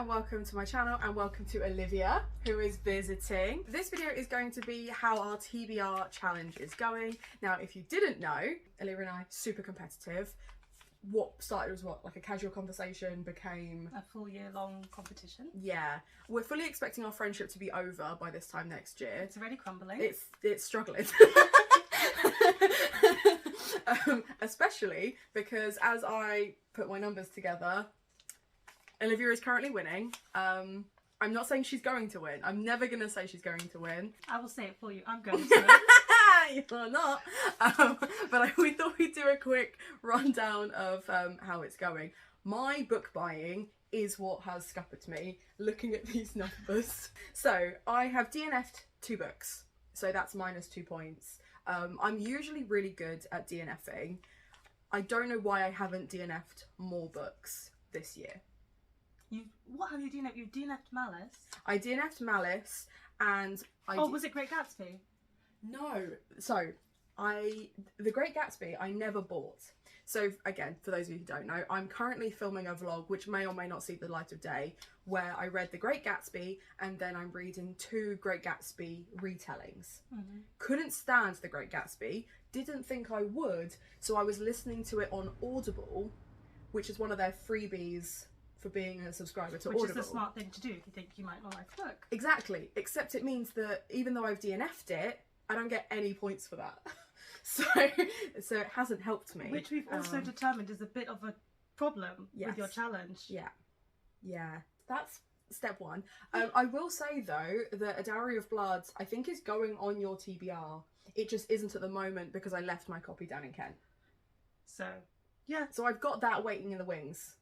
and welcome to my channel, and welcome to Olivia, who is visiting. This video is going to be how our TBR challenge is going. Now, if you didn't know, Olivia and I, super competitive. What started was like a casual conversation became a full year-long competition. Yeah, we're fully expecting our friendship to be over by this time next year. It's already crumbling. It's struggling. Especially because as I put my numbers together, Olivia is currently winning. I'm not saying she's going to win. I'm never going to say she's going to win. I will say it for you. I'm going to win. You're not. But we thought we'd do a quick rundown of how it's going. My book buying is what has scuppered me, looking at these numbers. So I have DNF'd 2 books. So that's -2 points. I'm usually really good at DNFing. I don't know why I haven't DNF'd more books this year. What have you DNF'd? You've DNF'd Malice? I DNF'd Malice and was it Great Gatsby? No. So, The Great Gatsby I never bought. So again, for those of you who don't know, I'm currently filming a vlog which may or may not see the light of day, where I read The Great Gatsby and then I'm reading 2 Great Gatsby retellings. Couldn't stand The Great Gatsby, didn't think I would, so I was listening to it on Audible, which is one of their freebies for being a subscriber to Audible. Which is a smart thing to do if you think you might not like the book. Exactly, except it means that even though I've DNF'd it, I don't get any points for that. So it hasn't helped me. Which we've also determined is a bit of a problem with your challenge. Yeah. That's step 1. I will say though that A Dowry of Blood I think is going on your TBR. It just isn't at the moment because I left my copy down in Kent. So, yeah. So I've got that waiting in the wings.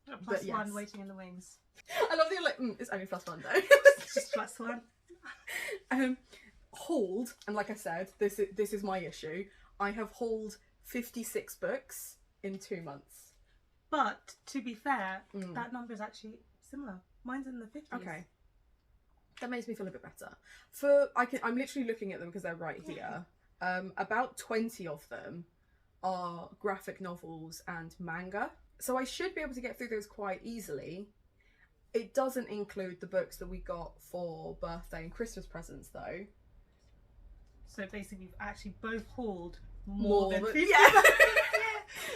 A +1 waiting in the wings. I love that you're like, it's only +1 though. It's just +1. Hauled, and like I said, this is my issue. I have hauled 56 books in 2 months. But to be fair, that number is actually similar. Mine's in the 50s. Okay, that makes me feel a bit better. I'm literally looking at them because they're right here. About 20 of them are graphic novels and manga, so I should be able to get through those quite easily. It doesn't include the books that we got for birthday and Christmas presents though. So basically, we've actually both hauled more than 50. Yeah.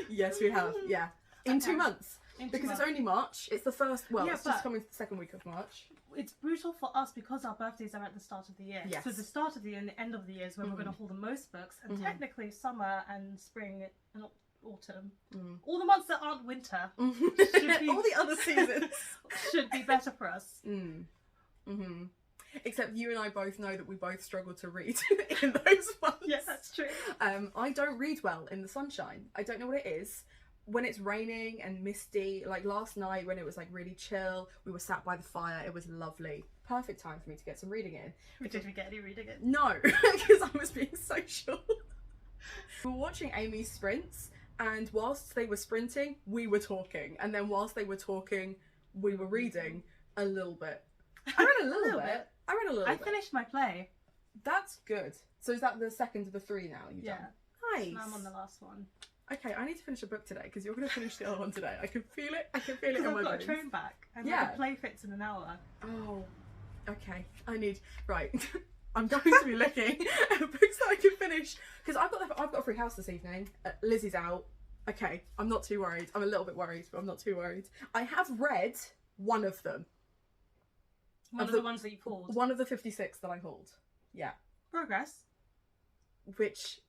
Yes, we have. Yeah, in 2 months. Because it's only March. It's the first. Well, it's just coming to the second week of March. It's brutal for us because our birthdays are at the start of the year. Yes. So the start of the year and the end of the year is when we're going to haul the most books, and technically summer and spring and autumn, all the months that aren't winter, should be, all the other seasons should be better for us. Except you and I both know that we both struggle to read in those months. Yes, that's true. I don't read well in the sunshine. I don't know what it is. When it's raining and misty, like last night when it was like really chill, we were sat by the fire, it was lovely. Perfect time for me to get some reading in. Did we get any reading in? No, because I was being social. We were watching Amy's sprints, and whilst they were sprinting, we were talking. And then whilst they were talking, we were reading a little bit. I read a little bit. I finished my play. That's good. So is that the second of the 3 now you've done? Nice. Now I'm on the last one. Okay, I need to finish a book today because you're going to finish the other one today. I can feel it. I can feel it in my bones. I've got a train back and the play fits in an hour. Oh, okay. Right. I'm going to be looking at books that I can finish because I've got a free house this evening. Lizzie's out. Okay, I'm not too worried. I'm a little bit worried, but I'm not too worried. I have read one of them. One of the ones that you pulled? One of the 56 that I hauled. Yeah. Progress. Which,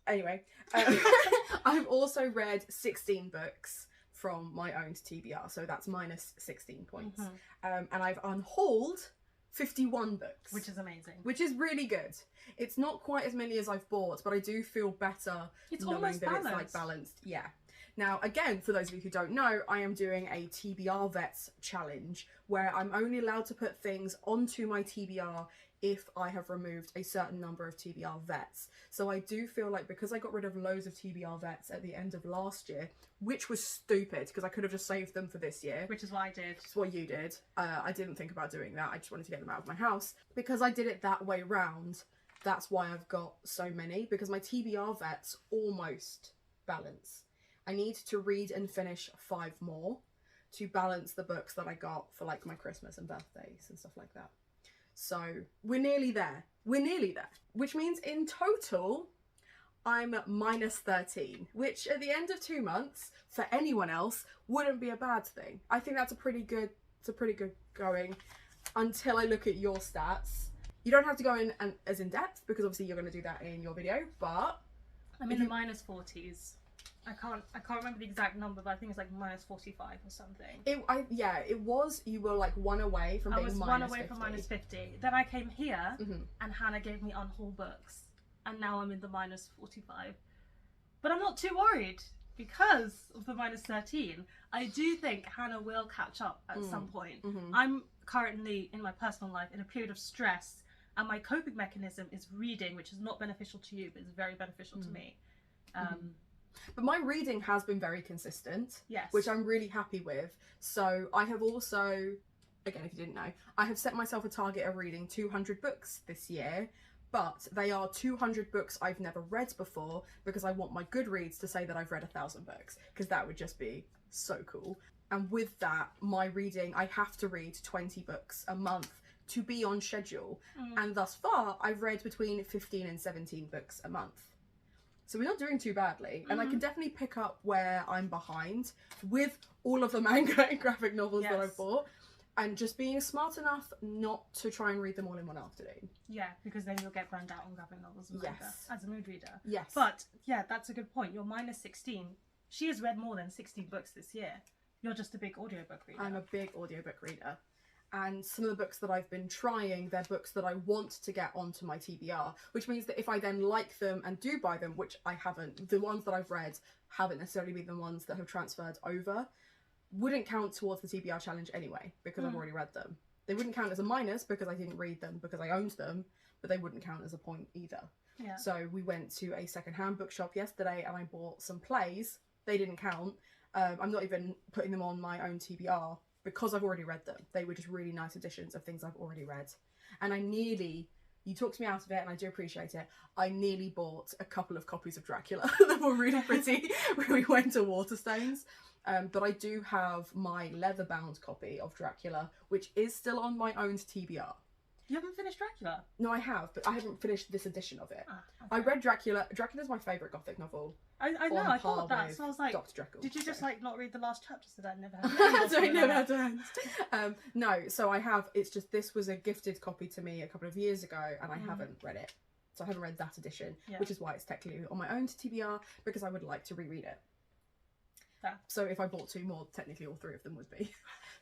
anyway, I've also read 16 books from my own TBR, so that's -16 points. And I've unhauled 51 books. Which is amazing. Which is really good. It's not quite as many as I've bought, but I do feel better knowing that it's like balanced. Yeah. Now, again, for those of you who don't know, I am doing a TBR Vets challenge where I'm only allowed to put things onto my TBR if I have removed a certain number of TBR Vets. So I do feel like because I got rid of loads of TBR Vets at the end of last year, which was stupid because I could have just saved them for this year. Which is what I did. It's what you did. I didn't think about doing that. I just wanted to get them out of my house. Because I did it that way round, that's why I've got so many, because my TBR Vets almost balance. I need to read and finish 5 more to balance the books that I got for like my Christmas and birthdays and stuff like that. So we're nearly there. Which means in total, I'm minus 13, which at the end of 2 months, for anyone else, wouldn't be a bad thing. I think that's a pretty good going until I look at your stats. You don't have to go in as in depth because obviously you're going to do that in your video, but I'm in the minus 40s. I can't remember the exact number, but I think it's like minus 45 or something. It was, you were like 1 away from being minus 50. I was 1 away from minus 50. Then I came here and Hannah gave me unhaul books, and now I'm in the minus 45. But I'm not too worried because of the minus 13. I do think Hannah will catch up at some point. I'm currently in my personal life in a period of stress, and my coping mechanism is reading, which is not beneficial to you, but it's very beneficial to me. But my reading has been very consistent, yes, which I'm really happy with. So I have also, again, if you didn't know, I have set myself a target of reading 200 books this year, but they are 200 books I've never read before because I want my Goodreads to say that I've read 1,000 books, because that would just be so cool. And with that, my reading, I have to read 20 books a month to be on schedule. And thus far, I've read between 15 and 17 books a month. So we're not doing too badly. And I can definitely pick up where I'm behind with all of the manga and graphic novels that I've bought. And just being smart enough not to try and read them all in one afternoon. Yeah, because then you'll get burned out on graphic novels and manga as a mood reader. Yes. But yeah, that's a good point. You're minus 16. She has read more than 16 books this year. You're just a big audiobook reader. I'm a big audiobook reader. And some of the books that I've been trying, they're books that I want to get onto my TBR, which means that if I then like them and do buy them, which I haven't, the ones that I've read haven't necessarily been the ones that have transferred over, wouldn't count towards the TBR challenge anyway, because I've already read them. They wouldn't count as a minus because I didn't read them because I owned them, but they wouldn't count as a point either. Yeah. So we went to a secondhand bookshop yesterday and I bought some plays. They didn't count. I'm not even putting them on my own TBR because I've already read them. They were just really nice additions of things I've already read. And I nearly, you talked me out of it and I do appreciate it, I nearly bought a couple of copies of Dracula that were really pretty when we went to Waterstones. But I do have my leather-bound copy of Dracula, which is still on my owned TBR. You haven't finished Dracula? No, I have, but I haven't finished this edition of it. Okay. I read Dracula. Dracula's my favourite gothic novel. I know, I thought that, so I was like, Dr. Jekyll, did you just like not read the last chapter so that never happened? So I never had to. No, so I have, it's just, this was a gifted copy to me a couple of years ago and I haven't read it. So I haven't read that edition, which is why it's technically on my own TBR, because I would like to reread it. Fair. So if I bought 2 more, technically all 3 of them would be.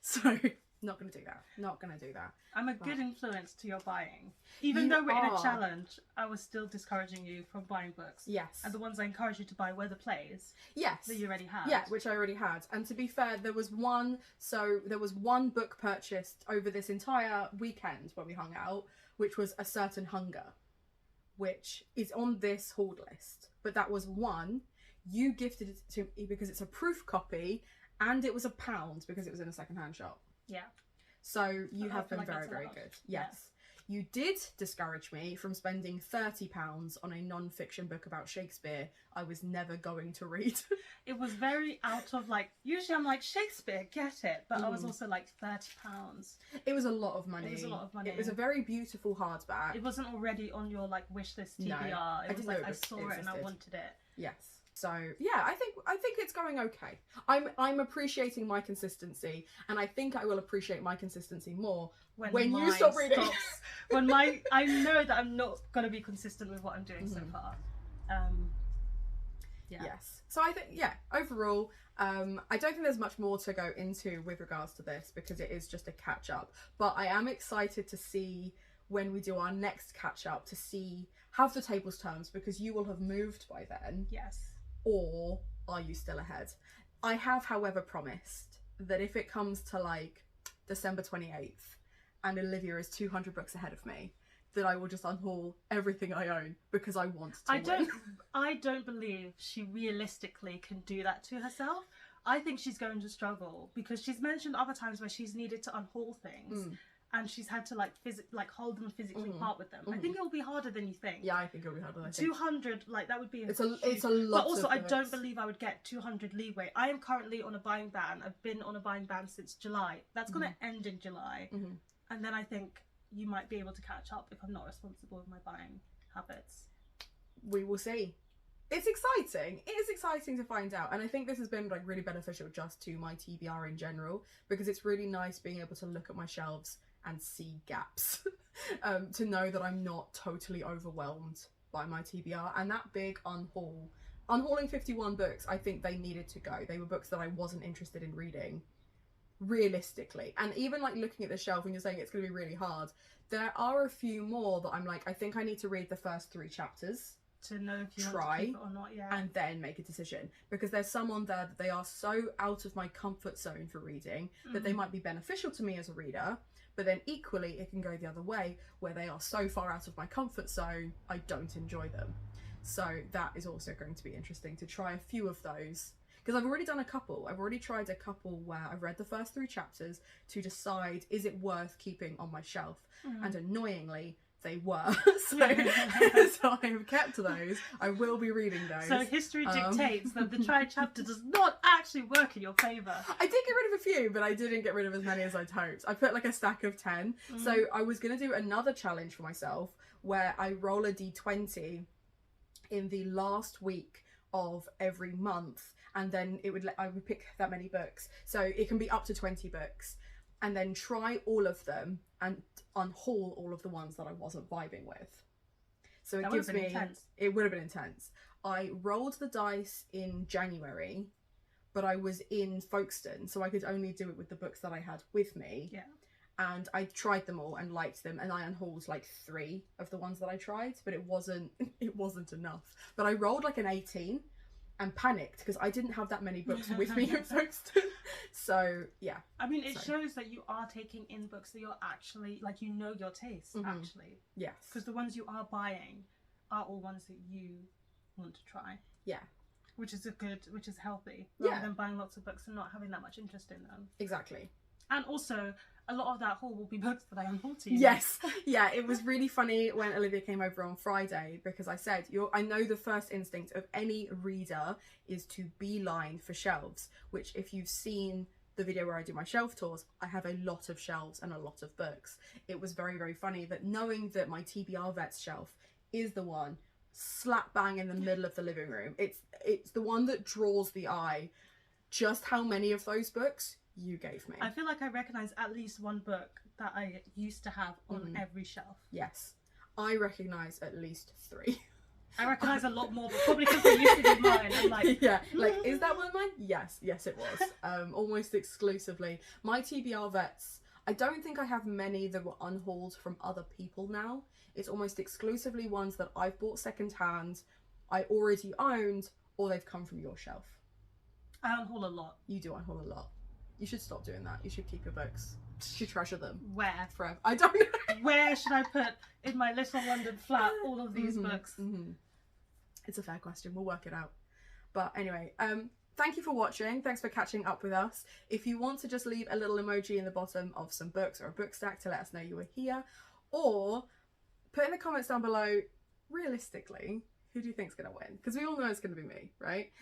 So not going to do that. Not going to do that. I'm a good influence to your buying. Even though we're in a challenge, I was still discouraging you from buying books. Yes. And the ones I encouraged you to buy were the plays. Yes. That you already had. Yeah, which I already had. And to be fair, there was one book purchased over this entire weekend when we hung out, which was A Certain Hunger, which is on this hauled list. But that was one. You gifted it to me because it's a proof copy and it was £1 because it was in a secondhand shop. Yeah. So you have been like very, very good. Yes. You did discourage me from spending £30 on a non-fiction book about Shakespeare I was never going to read. It was very out of like, usually I'm like, Shakespeare, get it. But I was also like, £30. It was a lot of money. It was a lot of money. It was a very beautiful hardback. It wasn't already on your like wish list TBR. No, it was like, I saw it and I wanted it. Yes. So yeah, I think it's going okay. I'm appreciating my consistency, and I think I will appreciate my consistency more when you stop reading. When I know that I'm not going to be consistent with what I'm doing so far. Yeah. Yes. So I think overall, I don't think there's much more to go into with regards to this because it is just a catch up. But I am excited to see when we do our next catch up to see have the tables turned because you will have moved by then. Yes. Or are you still ahead? I have, however, promised that if it comes to like December 28th and Olivia is 200 books ahead of me, that I will just unhaul everything I own because I want to win. I don't believe she realistically can do that to herself. I think she's going to struggle because she's mentioned other times where she's needed to unhaul things and she's had to like hold them physically part with them. I think it will be harder than you think. Yeah, I think it'll be harder than I think. 200, like that would be it's a lot. But also, of I don't believe I would get 200 leeway. I am currently on a buying ban. I've been on a buying ban since July. That's going to end in July, and then I think you might be able to catch up if I'm not responsible with my buying habits. We will see. It's exciting. It is exciting to find out, and I think this has been like really beneficial just to my TBR in general, because it's really nice being able to look at my shelves and see gaps, to know that I'm not totally overwhelmed by my TBR. And that big unhauling 51 books, I think they needed to go. They were books that I wasn't interested in reading, realistically. And even like looking at the shelf when you're saying it's going to be really hard, there are a few more that I'm like, I think I need to read the first 3 chapters to know if you try want to keep it or not, and then make a decision, because there's some on there that they are so out of my comfort zone for reading that they might be beneficial to me as a reader, but then equally it can go the other way where they are so far out of my comfort zone I don't enjoy them. So that is also going to be interesting to try a few of those, because I've already done a couple. I've already tried a couple where I've read the first 3 chapters to decide, is it worth keeping on my shelf? And annoyingly they were. So I have kept those. I will be reading those. So history dictates that the tried chapter does not actually work in your favour. I did get rid of a few, but I didn't get rid of as many as I'd hoped. I put like a stack of 10. So I was going to do another challenge for myself where I roll a d20 in the last week of every month, and then I would pick that many books. So it can be up to 20 books, and then try all of them and unhaul all of the ones that I wasn't vibing with. So it gives me intense. It would have been intense. I rolled the dice in January, but I was in Folkestone, so I could only do it with the books that I had with me. Yeah. And I tried them all and liked them, and I unhauled like 3 of the ones that I tried, but it wasn't enough. But I rolled like an 18 and panicked because I didn't have that many books with me in Folkestone. So yeah. I mean, it shows that you are taking in books that you're actually, like, you know your tastes, actually. Yes. Because the ones you are buying are all ones that you want to try. Yeah. Which is healthy. Rather than buying lots of books and not having that much interest in them. Exactly. And also, a lot of that haul will be books that I unhaul to you. Yes. Yeah, it was really funny when Olivia came over on Friday, because I said, I know the first instinct of any reader is to beeline for shelves, which if you've seen the video where I do my shelf tours, I have a lot of shelves and a lot of books. It was very, very funny that knowing that my TBR Vets shelf is the one slap bang in the middle of the living room. It's the one that draws the eye. Just how many of those books you gave me. I feel like I recognise at least one book that I used to have on every shelf. Yes. I recognise at least 3. I recognise a lot more, but probably because they used to be mine. I'm like... Yeah, like, is that one of mine? Yes, it was. Almost exclusively. My TBR Vets, I don't think I have many that were unhauled from other people now. It's almost exclusively ones that I've bought secondhand, I already owned, or they've come from your shelf. I unhaul a lot. You do unhaul a lot. You should stop doing that. You should keep your books. You should treasure them. Where? Forever. I don't know. Where should I put in my little London flat all of these books? It's a fair question. We'll work it out. But anyway, thank you for watching. Thanks for catching up with us. If you want to just leave a little emoji in the bottom of some books or a book stack to let us know you were here, or put in the comments down below, realistically, who do you think's going to win? Because we all know it's going to be me, right?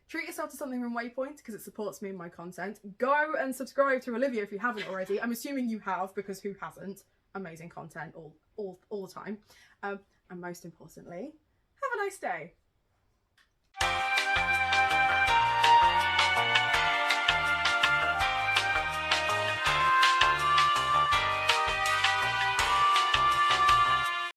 Treat yourself to something from Waypoint because it supports me and my content. Go and subscribe to Olivia if you haven't already. I'm assuming you have, because who hasn't? Amazing content all the time. And most importantly, have a nice day.